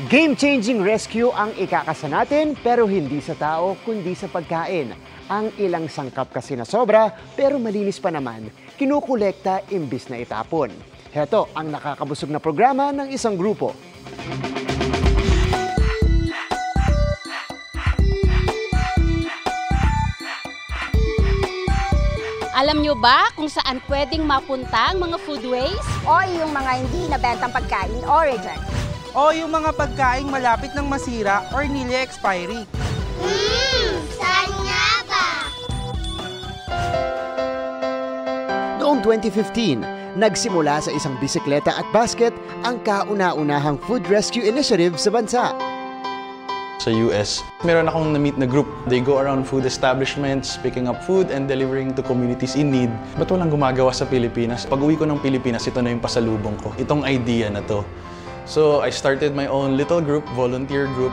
Game-changing rescue ang ikakasa natin pero hindi sa tao kundi sa pagkain. Ang ilang sangkap kasi na sobra pero malinis pa naman, kinukolekta imbis na itapon. Heto ang nakakabusog na programa ng isang grupo. Alam nyo ba kung saan pwedeng mapunta ang mga food waste? O yung mga hindi nabentang pagkain o reject. O yung mga pagkaing malapit ng masira or nearly expiry. Saan nga ba? Noong 2015, nagsimula sa isang bisikleta at basket ang kauna-unahang food rescue initiative sa bansa. Sa US, meron akong na-meet na group. They go around food establishments, picking up food and delivering to communities in need. Ba't walang gumagawa sa Pilipinas? Pag uwi ko ng Pilipinas, ito na yung pasalubong ko. Itong idea na to. So I started my own little group, volunteer group.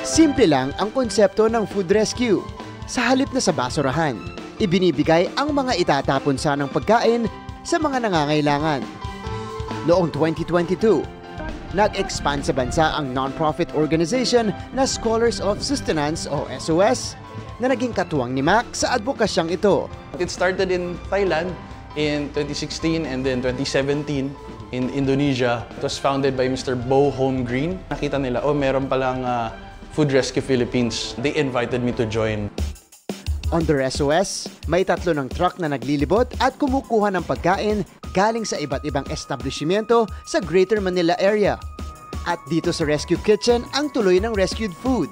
Simple lang ang konsepto ng food rescue. Sa halip na sa basurahan, ibinibigay ang mga itatapon sanang pagkain sa mga nangangailangan. Noong 2022, nag-expand sa bansa ang non-profit organization na Scholars of Sustenance o SOS na naging katuwang ni Mac sa advokasyang ito. It started in Thailand in 2016 and then 2017 in Indonesia. It was founded by Mr. Bo Holmgreen. Nakita nila, meron palang Food Rescue Philippines. They invited me to join. Under SOS, may 3 ng truck na naglilibot at kumukuha ng pagkain galing sa iba't ibang establishmento sa Greater Manila area. At dito sa Rescue Kitchen ang tuloy ng rescued food.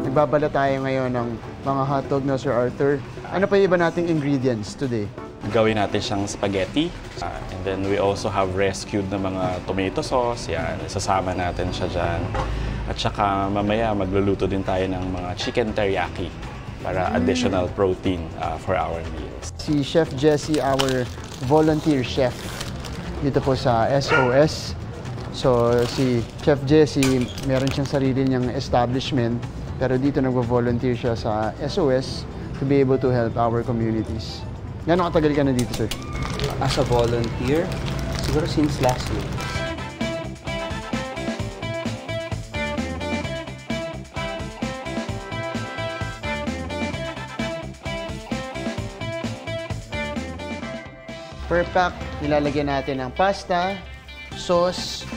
Nagbabala tayo ngayon ng mga hotdog na Sir Arthur. Ano pa yung iba nating ingredients today? Gawin natin siyang spaghetti. And then we also have rescued na mga tomato sauce. Yan, isasama natin siya dyan. At saka mamaya magluluto din tayo ng mga chicken teriyaki para additional protein for our meals. Si Chef Jessie, our volunteer chef dito po sa SOS. So si Chef Jessie, meron siyang sarili niyang establishment pero dito nagvo-volunteer siya sa SOS to be able to help our communities. Gano'ng katagal ka na dito, sir? As a volunteer, siguro since last week. Per pack, nilalagyan natin ng pasta, sauce,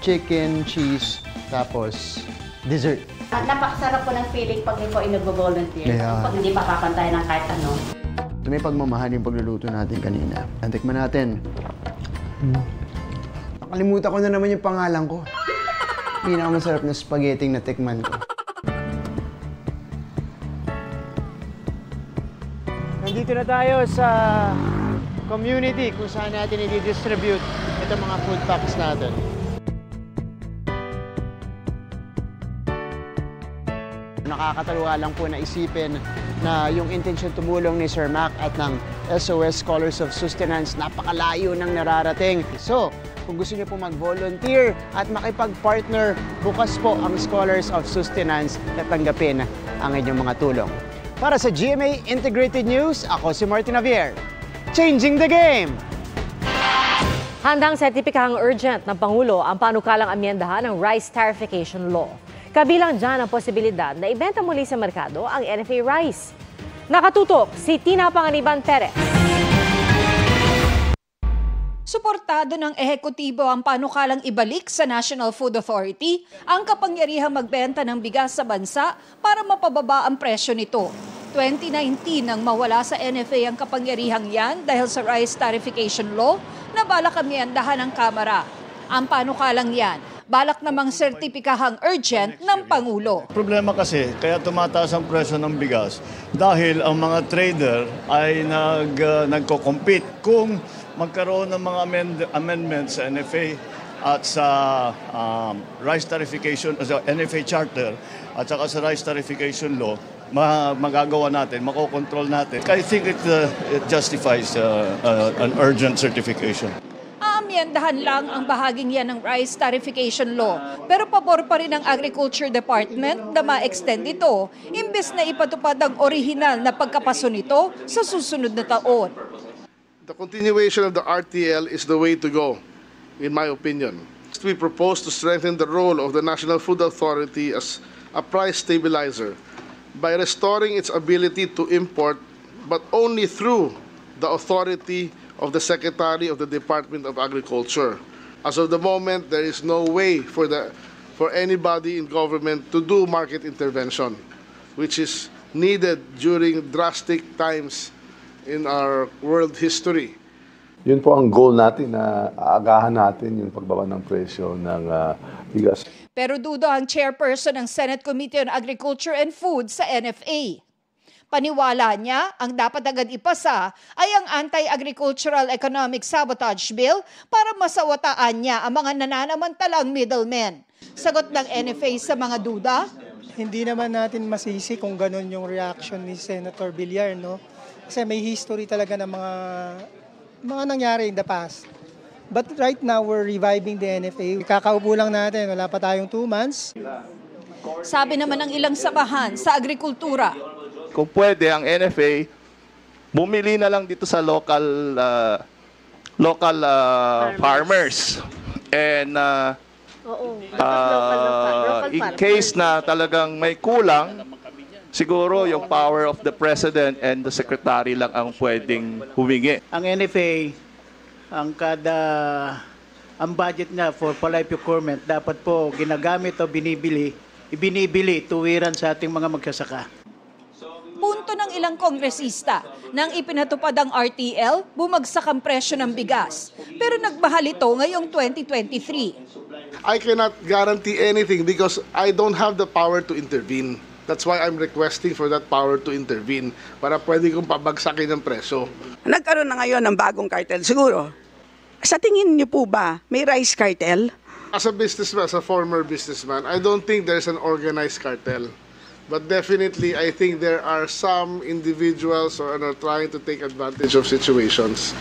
chicken, cheese, tapos dessert. Napakasarap po ng feeling pag ikaw ay nagvo-volunteer. Yeah. Pag hindi pa kakantay ng kahit ano. Ito may pagmamahal yung pagluluto natin kanina. Antikman natin. Nakalimutan ko na naman yung pangalan ko. Pinakamasarap na spaghetti na tikman ko. Nandito na tayo sa community kung saan natin i-distribute itong mga food packs natin. Nakakataluha lang po na isipin na yung intensyon tumulong ni Sir Mac at ng SOS Scholars of Sustenance napakalayo ng nararating. So, kung gusto niyo po mag-volunteer at makipag-partner, bukas po ang Scholars of Sustenance na tanggapin ang inyong mga tulong. Para sa GMA Integrated News, ako si Martin Javier. Changing the game! Handang sertipikahang urgent ng Pangulo ang panukalang amyendahan ng Rice Tarification Law. Kabilang dyan ang posibilidad na ibenta muli sa merkado ang NFA rice. Nakatutok si Tina Panganiban Perez. Suportado ng ehekutibo ang panukalang ibalik sa National Food Authority ang kapangyarihang magbenta ng bigas sa bansa para mapababa ang presyo nito. 2019 nang mawala sa NFA ang kapangyarihang yan dahil sa Rice Tarification Law na balak amyendahan ng Kamara. Ang panukalang yan, balak namang sertipikahang urgent ng Pangulo. Problema kasi, kaya tumataas ang presyo ng bigas dahil ang mga trader ay nagko-compete. Kung magkaroon ng mga amendments sa NFA at sa rice tarification, sa NFA charter at saka sa rice tarification law, magagawa natin, makokontrol natin. I think it justifies an urgent certification. Aamyendahan lang ang bahaging yan ng Rice Tarification Law, pero pabor pa rin ng Agriculture Department na ma-extend ito, imbes na ipatupad ang orihinal na pagkapaso nito sa susunod na taon. The continuation of the RTL is the way to go, in my opinion. We propose to strengthen the role of the National Food Authority as a price stabilizer by restoring its ability to import, but only through the authority of the Secretary of the Department of Agriculture. As of the moment, there is no way for anybody in government to do market intervention, which is needed during drastic times in our world history. Yun po ang goal natin na aagahan natin yung pagbaba ng presyo ng bigas. Pero dudo ang chairperson ng Senate Committee on Agriculture and Food sa NFA. Paniwala niya, ang dapat agad ipasa ay ang Anti-Agricultural Economic Sabotage Bill para masawataan niya ang mga nananamantalang middlemen. Sagot ng NFA sa mga duda? Hindi naman natin masisi kung ganun yung reaction ni Senator Villar, no? Kasi may history talaga ng mga nangyari in the past. But right now, we're reviving the NFA. Kakaupo lang natin, wala pa tayong 2 months. Sabi naman ng ilang samahan sa agrikultura, kung pwede, ang NFA, bumili na lang dito sa local farmers. And in case na talagang may kulang, siguro yung power of the President and the Secretary lang ang pwedeng humingi. Ang NFA, ang budget niya for palay procurement, dapat po ginagamit o ibinibili tuwiran sa ating mga magsasaka. Punto ng ilang kongresista, nang ipinatupad ang RTL, bumagsak ang presyo ng bigas. Pero nagmahal ito ngayong 2023. I cannot guarantee anything because I don't have the power to intervene. That's why I'm requesting for that power to intervene para pwede kong pabagsakin ang presyo. Nagkaroon na ngayon ng bagong cartel. Siguro, sa tingin niyo po ba, may rice cartel? As a businessman, as a former businessman, I don't think there's an organized cartel. But definitely, I think there are some individuals who are trying to take advantage of situations.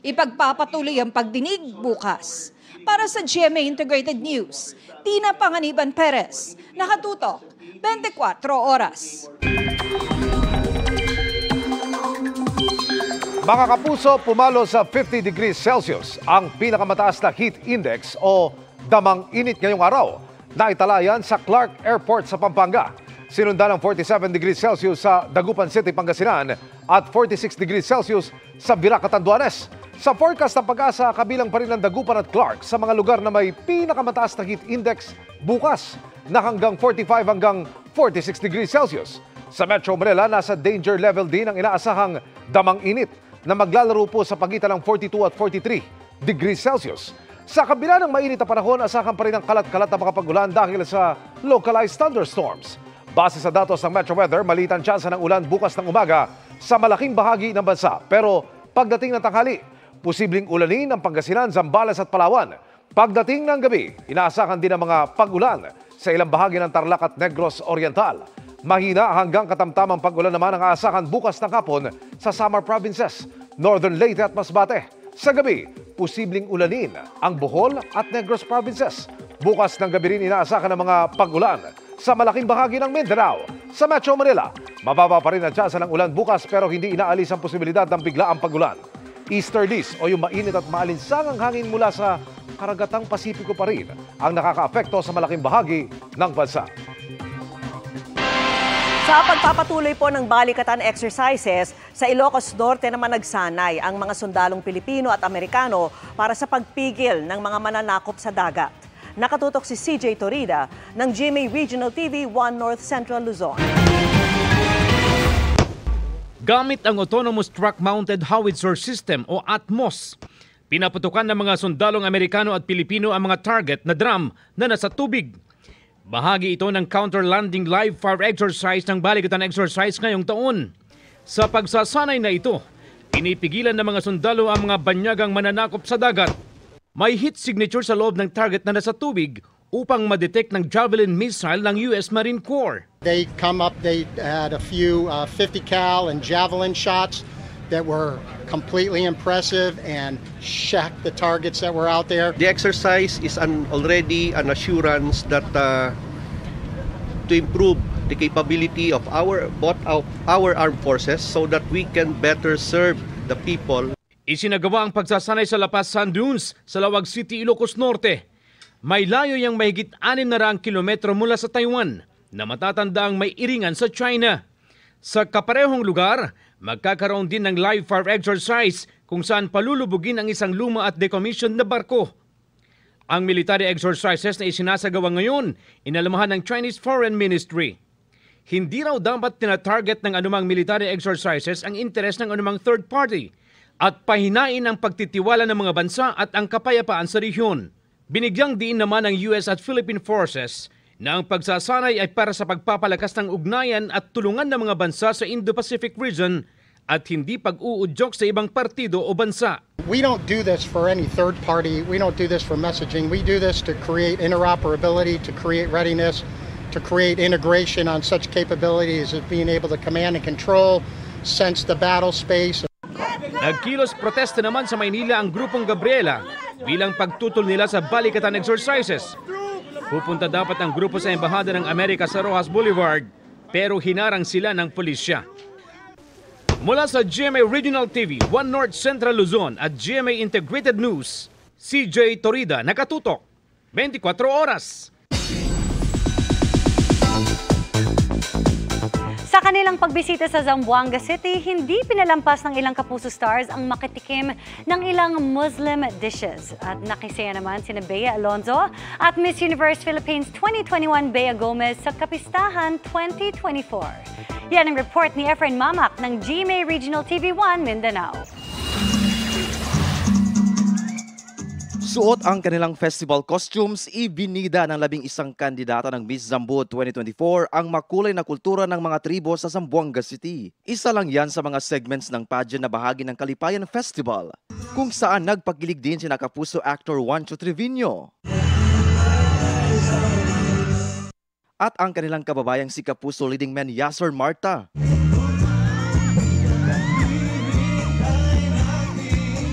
Ipagpapatuloy ang pagdinig bukas. Para sa GMA Integrated News, Tina Panganiban Perez, nakatutok, 24 oras. Mga kapuso, pumalo sa 50 degrees Celsius ang pinakamataas na heat index o damang init ngayong araw. Naitalayan sa Clark Airport sa Pampanga. Sinundan ng 47 degrees Celsius sa Dagupan City, Pangasinan at 46 degrees Celsius sa Virac, Catanduanes. Sa forecast ng Pag-asa, kabilang pa rin ang Dagupan at Clark sa mga lugar na may pinakamataas na heat index bukas na hanggang 45 hanggang 46 degrees Celsius. Sa Metro Manila, nasa danger level din ang inaasahang damang init na maglalaro po sa pagitan ng 42 at 43 degrees Celsius. Sa kabila ng mainit na panahon, asahan pa rin ang kalat-kalat na makapag-ulan dahil sa localized thunderstorms. Base sa datos ng Metro Weather, maliit ang tsansa ng ulan bukas ng umaga sa malaking bahagi ng bansa. Pero pagdating ng tanghali, posibleng ulanin ang Pangasinan, Zambales at Palawan. Pagdating ng gabi, inaasahan din ang mga pag-ulan sa ilang bahagi ng Tarlac at Negros Oriental. Mahina hanggang katamtamang pag-ulan naman ang aasahan bukas ng hapon sa Samar Provinces, Northern Leyte at Masbate. Sa gabi, posibleng ulanin ang Bohol at Negros Provinces. Bukas ng gabi rin inaasahan ng mga pag-ulan sa malaking bahagi ng Mindanao. Sa Metro Manila, mababa pa rin ang tsansa ng ulan bukas pero hindi inaalis ang posibilidad ng biglaang pag-ulan. Easterlies o yung mainit at maalinsangang hangin mula sa karagatang Pasipiko pa rin ang nakakaapekto sa malaking bahagi ng bansa. Sa pagpapatuloy po ng balikatan exercises, sa Ilocos Norte naman nagsanay ang mga sundalong Pilipino at Amerikano para sa pagpigil ng mga mananakop sa dagat. Nakatutok si CJ Torida ng GMA Regional TV 1 North Central Luzon. Gamit ang Autonomous Truck-Mounted Howitzer System o ATMOS, pinaputukan ng mga sundalong Amerikano at Pilipino ang mga target na drum na nasa tubig. Bahagi ito ng counter-landing live fire exercise ng balikatan exercise ngayong taon. Sa pagsasanay na ito, pinipigilan ng mga sundalo ang mga banyagang mananakop sa dagat. May hit signature sa loob ng target na nasa tubig upang ma-detect ng Javelin missile ng US Marine Corps. They had a few 50 cal and Javelin shots that were completely impressive and shocked the targets that were out there. The exercise is already an assurance that to improve the capability of our armed forces so that we can better serve the people. Isinagawa ang pagsasanay sa Lapas Sand Dunes sa Lawag City, Ilocos Norte. May layo yang mahigit 600 kilometro mula sa Taiwan na matatandaang may iringan sa China. Sa kaparehong lugar, magkakaroon din ng live fire exercise kung saan palulubugin ang isang luma at decommissioned na barko. Ang military exercises na isinasagawa ngayon, inalamahan ng Chinese Foreign Ministry. Hindi raw dapat tinatarget ng anumang military exercises ang interes ng anumang third party at pahinain ang pagtitiwala ng mga bansa at ang kapayapaan sa rehiyon. Binigyang diin naman ng US at Philippine Forces na ang pagsasanay ay para sa pagpapalakas ng ugnayan at tulungan ng mga bansa sa Indo-Pacific region at hindi pag-uudyok sa ibang partido o bansa. We don't do this for any third party. We don't do this for messaging. We do this to create interoperability, to create readiness, to create integration on such capabilities as being able to command and control, sense the battle space. Nagkilos protesta naman sa Maynila ang grupong Gabriela bilang pagtutol nila sa balikatan exercises. Pupunta dapat ang grupo sa Embahada ng Amerika sa Rojas Boulevard pero hinarang sila ng pulisya. Mula sa GMA Regional TV, One North Central Luzon at GMA Integrated News, CJ Torida, nakatutok, 24 oras. Sa kanilang pagbisita sa Zamboanga City, hindi pinalampas ng ilang Kapuso stars ang makitikim ng ilang Muslim dishes. At nakisaya naman sina Bea Alonzo at Miss Universe Philippines 2021 Bea Gomez sa Kapistahan 2024. Yan ang report ni Efren Mamak ng GMA Regional TV 1 Mindanao. Suot ang kanilang festival costumes, ibinida ng 11 kandidata ng Miss Zambo 2024 ang makulay na kultura ng mga tribo sa Zamboanga City. Isa lang yan sa mga segments ng pageant na bahagi ng Kalipayan Festival, kung saan nagpakilig din sina Kapuso actor Juancho Trevino at ang kanilang kababayang si Kapuso leading man Yasser Marta.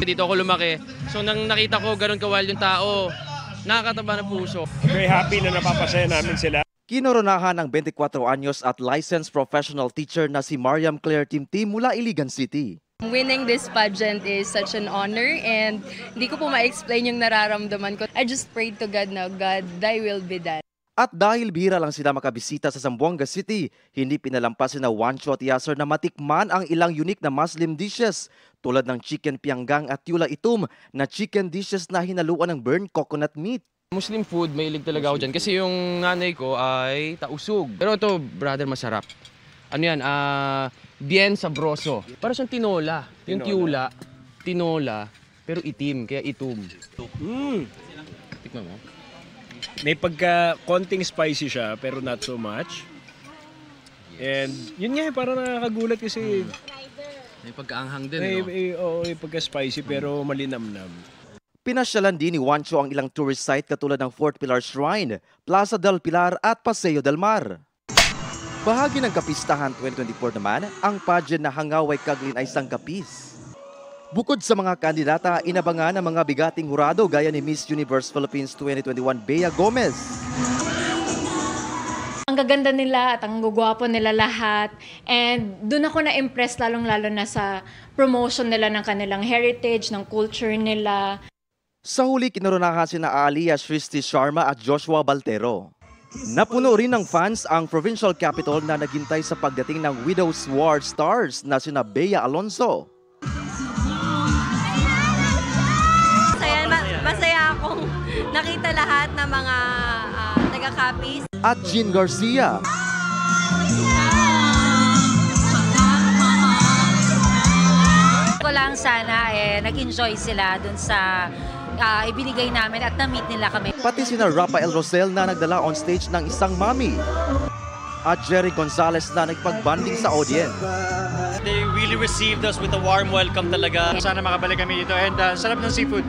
Dito ako lumaki. So nang nakita ko ganun kawal yung tao, nakakataba ng puso. Very happy na napapasaya namin sila. Kinoronahan ng 24 anyos at licensed professional teacher na si Mariam Claire Timti mula Iligan City. Winning this pageant is such an honor and hindi ko po ma-explain yung nararamdaman ko. I just prayed to God na, God, thy will be done. At dahil bihira lang sila makabisita sa Zamboanga City, hindi pinalampas na Juancho at Yasser na matikman ang ilang unique na Muslim dishes tulad ng chicken pianggang at tula itum na chicken dishes na hinaluan ng burnt coconut meat. Muslim food, mahilig talaga ako dyan kasi yung nanay ko ay tausug. Pero ito, brother, masarap. Ano yan? Bien sabroso. Para siyang tinola. Yung tula, tinola, pero itim, kaya itum. Tikman mo. May konting spicy siya pero not so much. And yun nga, parang nakakagulat kasi may pagkaanghang din, Oo, may pagka-spicy pero malinamnam. Pinasyalan din ni Juancho ang ilang tourist site katulad ng Fort Pilar Shrine, Plaza del Pilar at Paseo del Mar. Bahagi ng Kapistahan 2024 naman, ang pageant na Hangaway Kaglin ay sangkapis. Bukod sa mga kandidata, inabangan ng mga bigating hurado gaya ni Miss Universe Philippines 2021 Bea Gomez. Ang gaganda nila at ang gugwapo nila lahat. And doon ako na-impress lalong-lalo na sa promotion nila ng kanilang heritage, ng culture nila. Sa huli, kinoronahan sina Aliyah Shristi Sharma at Joshua Baltero. Napuno rin ng fans ang provincial capital na naghintay sa pagdating ng Widow's War stars na sina Bea Alonzo. Masaya akong nakita lahat ng mga taga-copies. At Jean Garcia. Ko lang sana nag-enjoy sila dun sa ibinigay namin at na-meet nila kami. Pati sina Rafael Rosel na nagdala on stage ng isang mami. At Jerry Gonzalez na nagpag-bonding sa audience. They really received us with a warm welcome talaga. Sana makabalik kami dito and sarap ng seafood.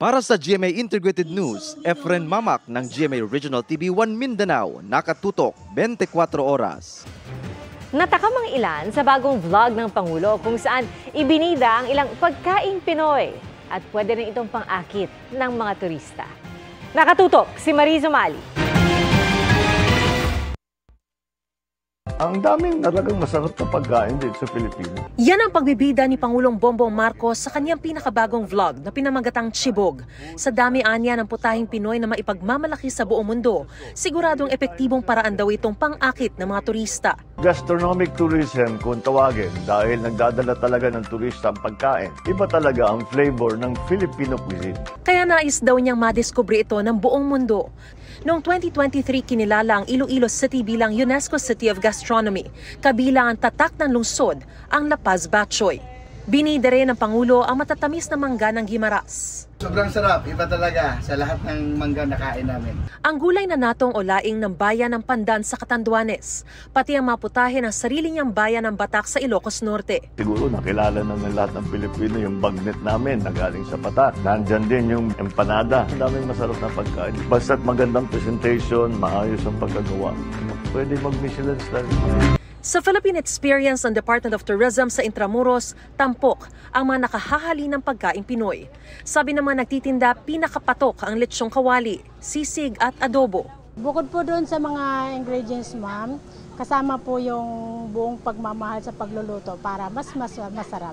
Para sa GMA Integrated News, Efren Mamak ng GMA Regional TV 1 Mindanao, nakatutok 24 oras. Natakam ang ilan sa bagong vlog ng Pangulo kung saan ibinida ang ilang pagkaing Pinoy at pwede rin itong pang-akit ng mga turista. Nakatutok si Marie Zumali. Ang daming talagang masarap na pagkain dito sa Pilipinas. Yan ang pagbibida ni Pangulong Bongbong Marcos sa kanyang pinakabagong vlog na pinamagatang Chibog. Sa dami anya ng putahing Pinoy na maipagmamalaki sa buong mundo, siguradong epektibong paraan daw itong pang-akit ng mga turista. Gastronomic tourism kung tawagin dahil nagdadala talaga ng turista ang pagkain. Iba talaga ang flavor ng Filipino cuisine. Kaya nais daw niyang madiskubre ito ng buong mundo. Noong 2023, kinilala ang Iloilo City bilang UNESCO City of Gastronomy, kabilang ang tatak ng lungsod, ang La Paz Batchoy. Binida rin ng Pangulo ang matatamis na mangga ng Guimaras. Sobrang sarap, iba talaga sa lahat ng mangga na kain namin. Ang gulay na natong o laing ng bayan ng Pandan sa Catanduanes, pati ang maputahe ng sarili niyang bayan ng Batak sa Ilocos Norte. Siguro nakilala na ng lahat ng Pilipino yung bagnet namin na galing sa Batak. Nandyan din yung empanada. Ang daming masarap na pagkain. Basta't magandang presentation, maayos ang pagkagawa. Pwede mag-Michelin star. Sa Philippine Experience ng Department of Tourism sa Intramuros, tampok ang mga nakahahali ng pagkaing Pinoy. Sabi ng mga nagtitinda, pinakapatok ang lechong kawali, sisig at adobo. Bukod po doon sa mga ingredients, ma'am, kasama po yung buong pagmamahal sa pagluluto para mas masarap.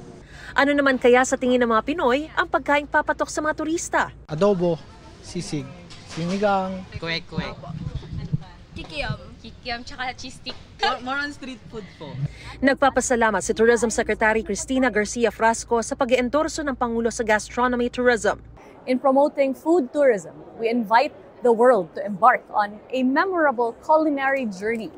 Ano naman kaya sa tingin ng mga Pinoy ang pagkaing papatok sa mga turista? Adobo, sisig, sinigang, kuwek-kuwek. Kikiam tsaka cheese stick. More on street food po. Nagpapasalamat si Tourism Secretary Cristina Garcia Frasco sa pag-iendorso ng Pangulo sa gastronomy tourism. In promoting food tourism, we invite the world to embark on a memorable culinary journey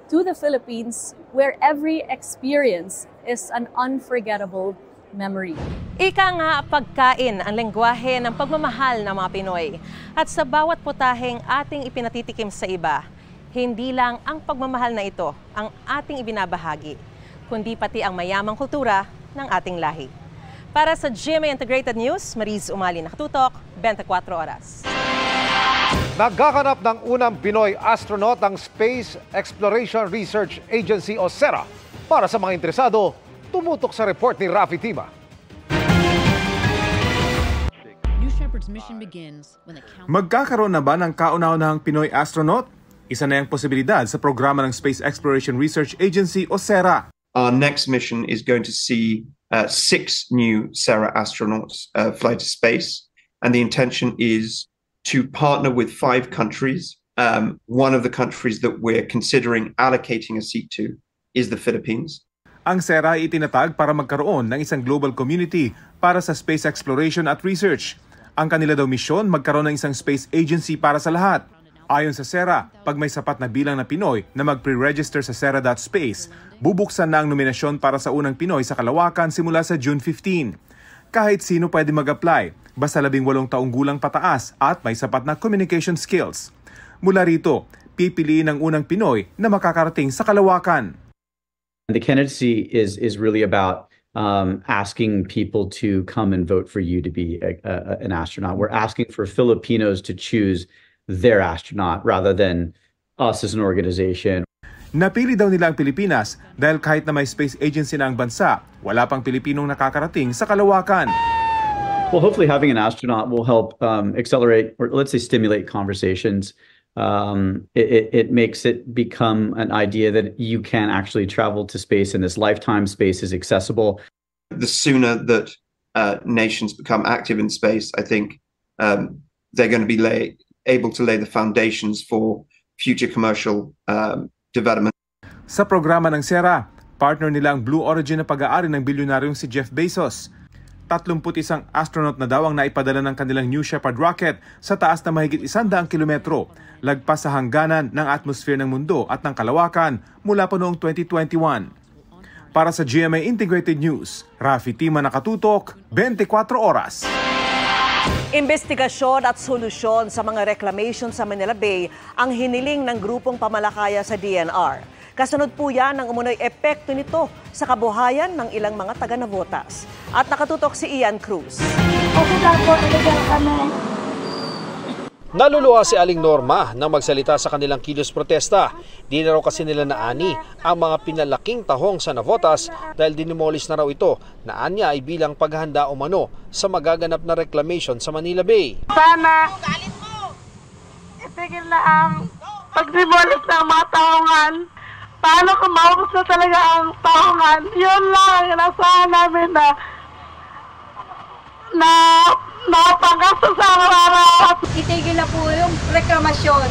to the Philippines where every experience is an unforgettable memory. Ika nga, pagkain ang lengguwahe ng pagmamahal ng mga Pinoy. At sa bawat putaheng ating ipinatitikim sa iba, hindi lang ang pagmamahal na ito ang ating ibinabahagi, kundi pati ang mayamang kultura ng ating lahi. Para sa GMA Integrated News, Mariz Umali, nakatutok, 24 oras. Nagkakanap ng unang Pinoy astronaut ang Space Exploration Research Agency o SERA. Para sa mga interesado, tumutok sa report ni Rafi Tima. Magkakaroon na ba ng kauna-unahang Pinoy astronaut? Isa na yung posibilidad sa programa ng Space Exploration Research Agency o SERA. Our next mission is going to see 6 new SERA astronauts fly to space, and the intention is to partner with 5 countries. One of the countries that we're considering allocating a seat to is the Philippines. Ang SERA ay itinatag para magkaroon ng isang global community para sa space exploration at research. Ang kanila daw misyon, magkaroon ng isang space agency para sa lahat. Ayon sa SERA, pag may sapat na bilang na Pinoy na mag-pre-register sa SERA.space, bubuksan na ang nominasyon para sa unang Pinoy sa kalawakan simula sa June 15. Kahit sino pwede mag-apply, basta 18 taong gulang pataas at may sapat na communication skills. Mula rito, pipiliin ang unang Pinoy na makakarating sa kalawakan. The candidacy is really about asking people to come and vote for you to be an astronaut. We're asking for Filipinos to choose their astronaut rather than us as an organization. Napili daw nila ang Pilipinas dahil kahit na may space agency na ang bansa, wala pang Pilipinong nakakarating sa kalawakan. Well, hopefully having an astronaut will help accelerate, or let's say stimulate conversations. It makes it become an idea that you can actually travel to space in this lifetime. Space is accessible. The sooner that nations become active in space, I think they're going to be able to lay the foundations for future commercial development. Sa programa ng SERA, partner nila ang Blue Origin na pag-aari ng bilyonaryong si Jeff Bezos. 31 astronaut na daw ang naipadala ng kanilang New Shepard rocket sa taas na mahigit 100 kilometro, lagpas sa hangganan ng atmosphere ng mundo at ng kalawakan mula pa noong 2021. Para sa GMA Integrated News, Rafi Tima, nakatutok, 24 oras. Investigasyon at solusyon sa mga reclamation sa Manila Bay ang hiniling ng grupong pamalakaya sa DNR. Kasunod po yan ang umunoy epekto nito sa kabuhayan ng ilang mga taga-Navotas. At nakatutok si Ian Cruz. Naluluha si Aling Norma nang magsalita sa kanilang kilos protesta. Di na raw kasi nila naani ang mga pinalaking tahong sa Navotas dahil dinimolis na raw ito na anya ay bilang paghahanda umano sa magaganap na reclamation sa Manila Bay. Sana itigil na ang pagdibolis ng mga tahongan paano kung maubos na talaga ang taongan, yun lang ang inasahan namin na napagastos sa araw-araw. Itigil na po yung reklamasyon.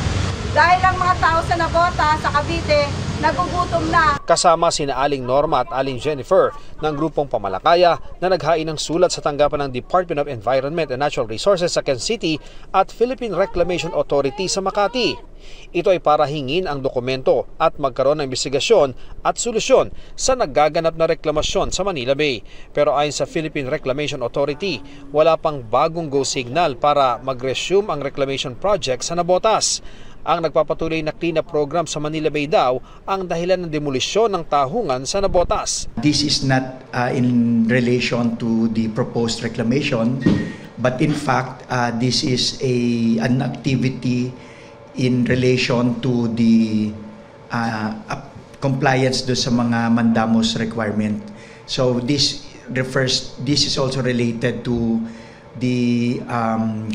Dahil ang mga tao sa nabota sa Cavite, nagugutom na. Kasama sina Aling Norma at Aling Jennifer ng grupong Pamalakaya na naghain ng sulat sa tanggapan ng Department of Environment and Natural Resources sa Quezon City at Philippine Reclamation Authority sa Makati. Ito ay para hingin ang dokumento at magkaroon ng investigasyon at solusyon sa nagaganap na reklamasyon sa Manila Bay. Pero ayon sa Philippine Reclamation Authority, wala pang bagong go signal para mag-resume ang reclamation project sa Nabotas. Ang nagpapatuloy na cleanup program sa Manila Bay daw ang dahilan ng demolisyon ng tahungan sa Nabotas. This is not in relation to the proposed reclamation, but in fact, this is an activity in relation to the compliance do sa mga mandamos requirement. So this is also related to the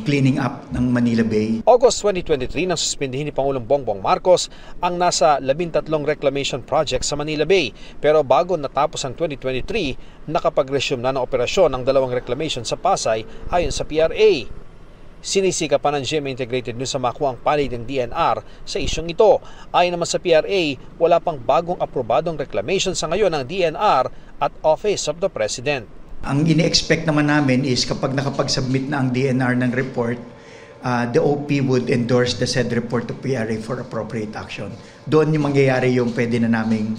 cleaning up ng Manila Bay. August 2023 nang suspindihin ni Pangulong Bongbong Marcos ang nasa 13 reclamation projects sa Manila Bay. Pero bago natapos ang 2023, nakapag-resume na ng operasyon ang 2 reclamation sa Pasay ayon sa PRA. Sinisika pa ng GMA Integrated News sa makuha ang panig ng DNR sa isyong ito. Ayon naman sa PRA, wala pang bagong aprobadong reclamation sa ngayon ng DNR at Office of the President. Ang ini-expect naman namin is kapag nakapag-submit na ang DNR ng report, the OP would endorse the said report to PRA for appropriate action. Doon yung mangyayari yung pwede na naming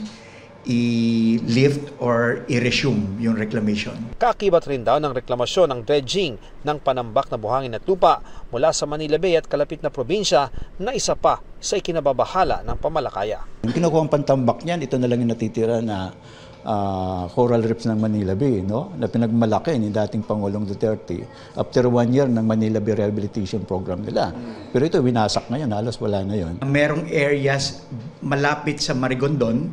i-lift or i-resume yung reclamation. Kaakibat rin daw ng reklamasyon ng dredging ng panambak na buhangin at lupa mula sa Manila Bay at kalapit na probinsya na isa pa sa ikinababahala ng Pamalakaya. Kinukuha ang pantambak niyan, ito na lang yung natitira na coral reefs ng Manila Bay, no? Na pinagmalaki ni dating Pangulong Duterte after 1 year ng Manila Bay Rehabilitation Program nila. Pero ito, winasak ngayon, halos wala na yun. Merong areas malapit sa Marigondon,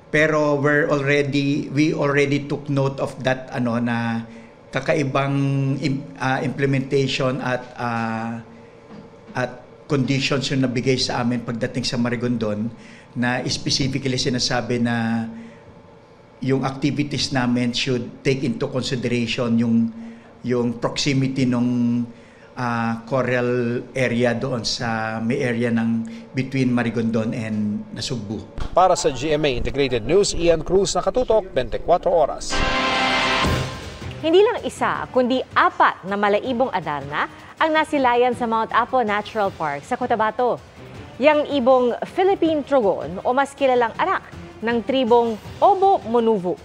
pero we already took note of that na kakaibang implementation at conditions yung nabigay sa amin pagdating sa Marigondon na specifically sinasabi na yung activities namin should take into consideration yung proximity ng coral area doon sa may area ng between Marigondon and Nasugbu. Para sa GMA Integrated News, Ian Cruz, nakatutok 24 oras. Hindi lang isa, kundi 4 na malaibong adarna ang nasilayan sa Mount Apo Natural Park sa Cotabato. Yang ibong Philippine Trogon o mas kilalang anak ng tribong Obo Monuvo.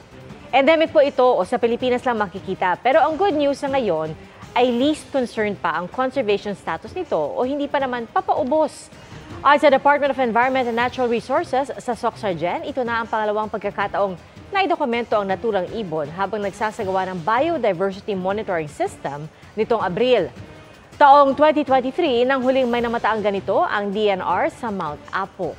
Endemic po ito o sa Pilipinas lang makikita, pero ang good news sa ngayon ay least concerned pa ang conservation status nito o hindi pa naman papaubos. Ayon sa Department of Environment and Natural Resources sa Soxargen, ito na ang pangalawang pagkakataong naidokumento ang naturang ibon habang nagsasagawa ng Biodiversity Monitoring System nitong Abril. Taong 2023 nang huling may namataang ganito ang DNR sa Mount Apo.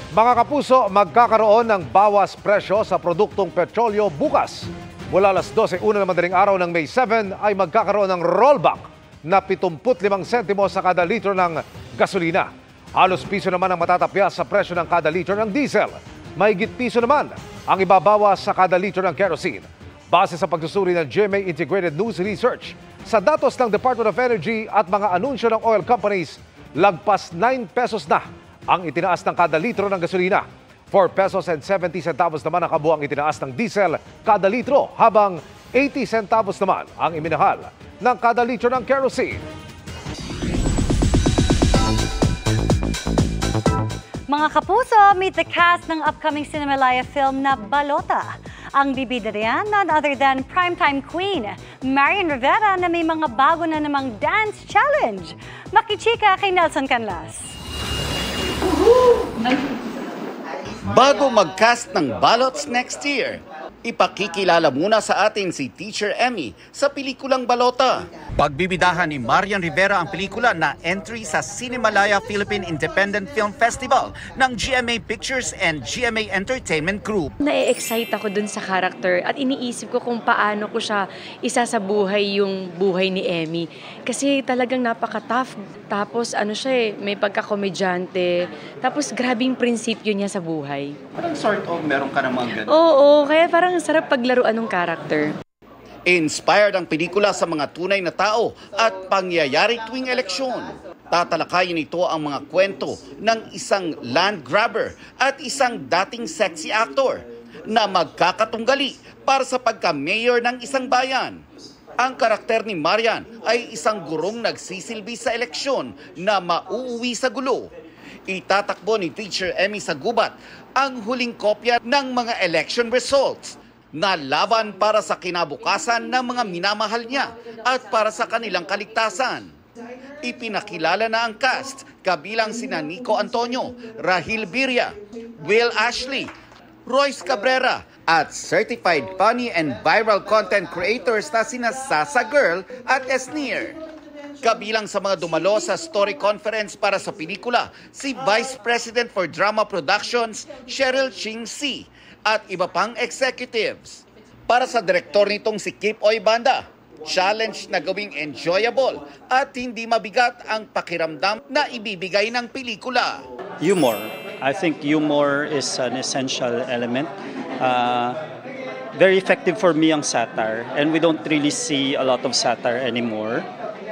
Mga kapuso, magkakaroon ng bawas presyo sa produktong petrolyo bukas. Mula alas 12:01 ng madaling araw ng May 7 ay magkakaroon ng rollback na 75 sentimos sa kada litro ng gasolina. Halos piso naman ang matatapyas sa presyo ng kada litro ng diesel. Mahigit piso naman ang ibabawas sa kada litro ng kerosene. Base sa pagsusuri ng GMA Integrated News Research, sa datos ng Department of Energy at mga anunsyo ng oil companies, lagpas 9 pesos na ang itinaas ng kada litro ng gasolina. 4 pesos and 70 centavos naman ang kabuang itinaas ng diesel kada litro, habang 80 centavos naman ang iminahal ng kada litro ng kerosene. Mga kapuso, meet the cast ng upcoming Cinemalaya film na Balota. Ang bibida riyan, none other than primetime queen Marian Rivera na may mga bago na namang dance challenge. Makichika kay Nelson Canlas. Bago mag-cast ng ballots next year, Ipakikilala muna sa atin si Teacher Emmy sa pelikulang Balota. Pagbibidahan ni Marian Rivera ang pelikula na entry sa Cinemalaya Philippine Independent Film Festival ng GMA Pictures and GMA Entertainment Group. Na-excite ako dun sa character at iniisip ko kung paano ko siya isasabuhay yung buhay ni Emmy. Kasi talagang napaka-tough. Tapos may pagkakomedyante. Tapos grabing prinsipyo niya sa buhay. Parang sort of meron ka namang ganun. Oo, kaya parang sarap paglaruan ng character. Inspired ang pelikula sa mga tunay na tao at pangyayari tuwing eleksyon. Tatalakayin ito ang mga kwento ng isang land grabber at isang dating sexy actor na magkakatunggali para sa pagka-mayor ng isang bayan. Ang karakter ni Marian ay isang gurong nagsisilbi sa eleksyon na mauuwi sa gulo. Itatakbo ni Teacher Emmy sa gubat ang huling kopya ng mga election results na laban para sa kinabukasan ng mga minamahal niya at para sa kanilang kaligtasan. Ipinakilala na ang cast kabilang sina Nico Antonio, Rahil Birria, Will Ashley, Royce Cabrera at certified funny and viral content creators na sina Sasa Girl at Esneer. Kabilang sa mga dumalo sa story conference para sa pelikula, si Vice President for Drama Productions, Cheryl Ching Si, at iba pang executives. Para sa direktor nitong si Kip Oy Banda, challenge na gawing enjoyable at hindi mabigat ang pakiramdam na ibibigay ng pelikula. Humor. I think humor is an essential element. Very effective for me ang satire, and we don't really see a lot of satire anymore.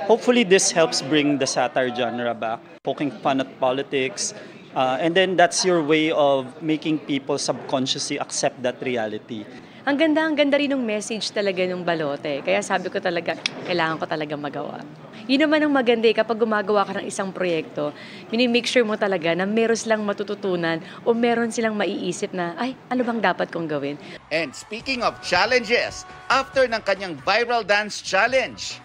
Hopefully this helps bring the satire genre back, poking fun at politics, and then that's your way of making people subconsciously accept that reality. Ang ganda rin ng message talaga ng Balote. Kaya sabi ko talaga, kailangan ko talaga magawa. Yun naman ang maganda kapag gumagawa ka ng isang proyekto, minimake sure mo talaga na meron silang matututunan o meron silang maiisip na, ay, ano bang dapat kong gawin? And speaking of challenges, after ng kanyang viral dance challenge,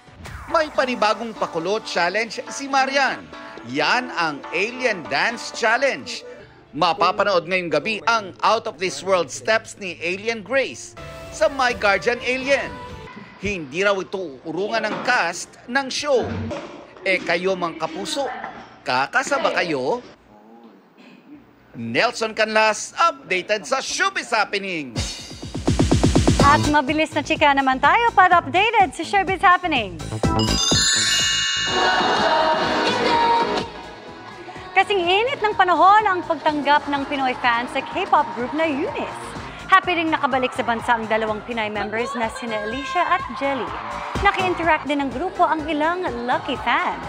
may panibagong pakulo challenge si Marian. Yan ang Alien Dance Challenge. Mapapanood ngayong gabi ang Out of This World Steps ni Alien Grace sa My Guardian Alien. Hindi raw ito urungan ng cast ng show. Kayo mga kapuso, kakasaba kayo? Nelson Canlas, updated sa Showbiz Happenings. At mabilis na chika naman tayo para updated sa Showbiz Happenings. Kasing init ng panahon ang pagtanggap ng Pinoy fans sa K-pop group na Eunice. Happy ring nakabalik sa bansa ang dalawang Pinay members na sina Alicia at Jelly. Naki-interact din ng grupo ang ilang lucky fans.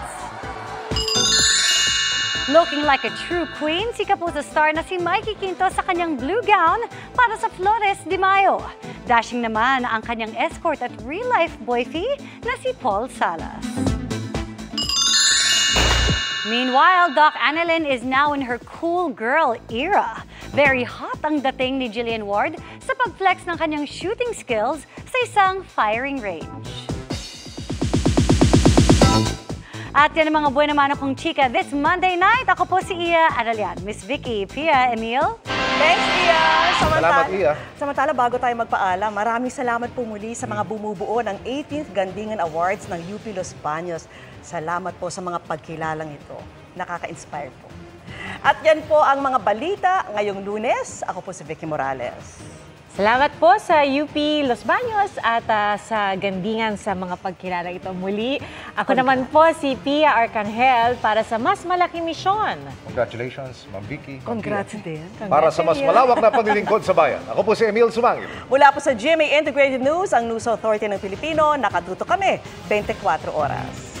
Looking like a true queen, si Kapuso star na si Mikey Quinto sa kanyang blue gown para sa Flores de Mayo. Dashing naman ang kanyang escort at real-life boyfie na si Paul Salas. Meanwhile, Doc Annalyn is now in her cool girl era. Very hot ang dating ni Jillian Ward sa pag-flex ng kanyang shooting skills sa isang firing range. At yan ang mga buwan naman akong chika this Monday night. Ako po si Iya Aralian. Miss Vicky, Pia, Emil. Thanks, Iya! Salamat, Iya. Samantala, bago tayo magpaalam, maraming salamat po muli sa mga bumubuo ng 18th Gandingan Awards ng UP Los Baños. Salamat po sa mga pagkilalang ito. Nakaka-inspire po. At yan po ang mga balita ngayong Lunes. Ako po si Vicky Morales. Salamat po sa UP Los Baños at sa Gandingan sa mga pagkilala ito muli. Ako naman po si Pia Arcangel para sa mas malaking misyon. Congratulations, Ma'am Vicky. Congrats din. Para sa mas malawak na paglilingkod sa bayan. Ako po si Emil Sumangil. Mula po sa GMA Integrated News, ang News Authority ng Pilipino, nakatuto kami 24 oras.